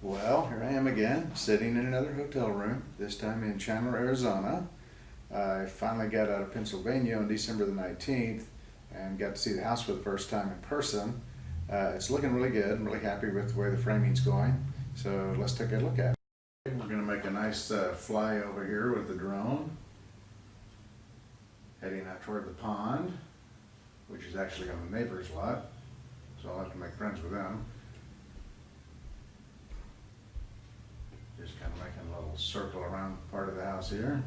Well, here I am again, sitting in another hotel room, this time in Chandler, Arizona. I finally got out of Pennsylvania on December the 19th and got to see the house for the first time in person. It's looking really good. I'm really happy with the way the framing's going. So let's take a look at it. We're going to make a nice fly over here with the drone, heading out toward the pond, which is actually on the neighbor's lot. So I'll have to make friends with them. Just kind of making a little circle around part of the house here.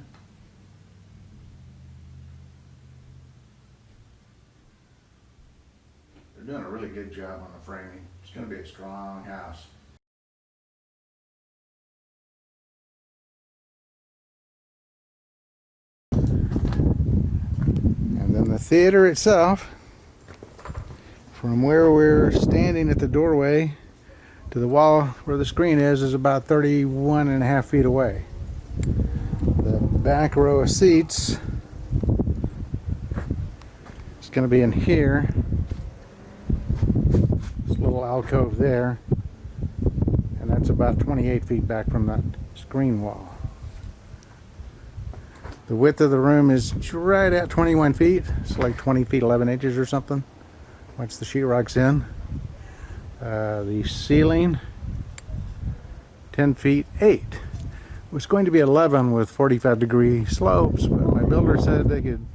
They're doing a really good job on the framing. It's going to be a strong house. And then the theater itself, from where we're standing at the doorway to the wall where the screen is about 31.5 feet away. The back row of seats is going to be in here. This little alcove there, and that's about 28 feet back from that screen wall. The width of the room is right at 21 feet. It's like 20 feet 11 inches or something once the sheetrock's in. The ceiling, 10 feet 8. It was going to be 11 with 45-degree slopes, but my builder said they could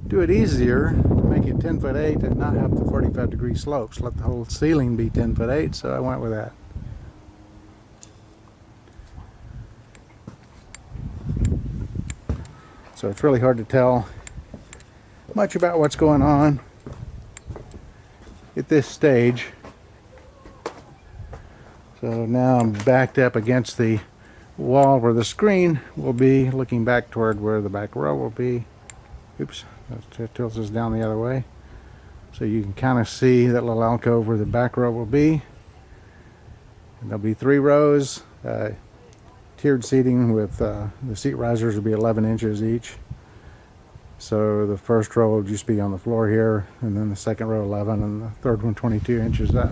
do it easier, make it 10 foot 8 and not have the 45-degree slopes. Let the whole ceiling be 10 foot 8, so I went with that. So it's really hard to tell much about what's going on at this stage. So now I'm backed up against the wall where the screen will be, looking back toward where the back row will be. Oops, that tilts us down the other way. So you can kind of see that little alcove where the back row will be. And there'll be 3 rows. Tiered seating with the seat risers will be 11 inches each. So the first row will just be on the floor here, and then the second row 11, and the third one 22 inches up.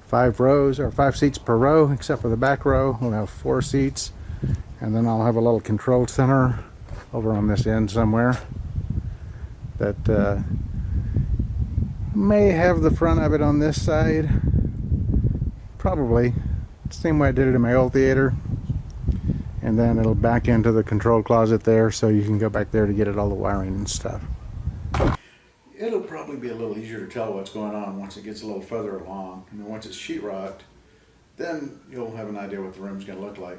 5 rows, or 5 seats per row, except for the back row. We'll have 4 seats, and then I'll have a little control center over on this end somewhere that may have the front of it on this side. Probably. Same way I did it in my old theater. And then it'll back into the control closet there, so you can go back there to get at all the wiring and stuff. It'll probably be a little easier to tell what's going on once it gets a little further along. And then once it's sheetrocked, then you'll have an idea what the room's going to look like.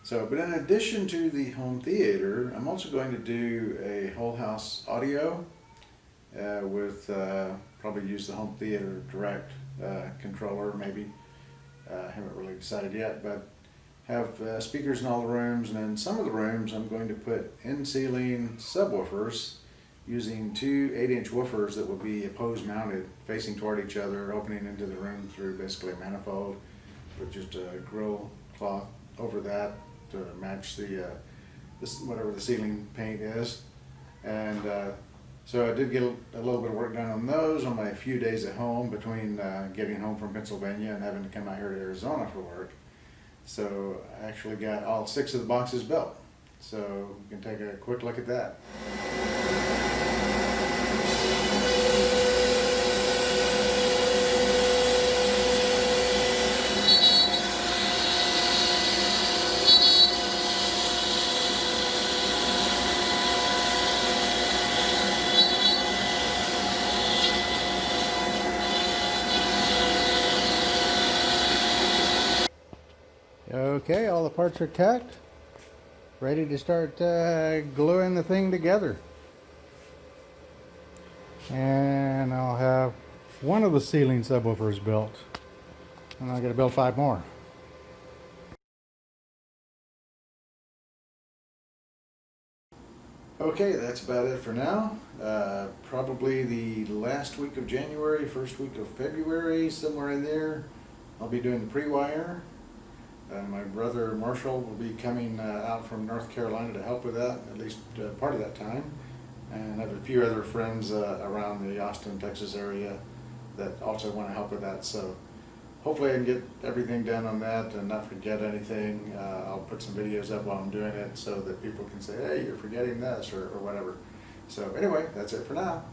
So, but in addition to the home theater, I'm also going to do a whole house audio with probably use the home theater direct controller maybe. I haven't really decided yet, but have speakers in all the rooms, and in some of the rooms I'm going to put in-ceiling subwoofers using 2 8-inch woofers that will be opposed mounted facing toward each other, opening into the room through basically a manifold with just a grill cloth over that to match the whatever the ceiling paint is. And so I did get a little bit of work done on those on my few days at home between getting home from Pennsylvania and having to come out here to Arizona for work. So I actually got all 6 of the boxes built. So we can take a quick look at that. Okay, all the parts are cut, ready to start gluing the thing together. And I'll have one of the ceiling subwoofers built, and I'm going to build 5 more. Okay, that's about it for now. Probably the last week of January, first week of February, somewhere in there, I'll be doing the pre-wire. My brother Marshall will be coming out from North Carolina to help with that, at least part of that time. And I have a few other friends around the Austin, Texas area that also want to help with that. So hopefully I can get everything done on that and not forget anything. I'll put some videos up while I'm doing it so that people can say, hey, you're forgetting this or whatever. So anyway, that's it for now.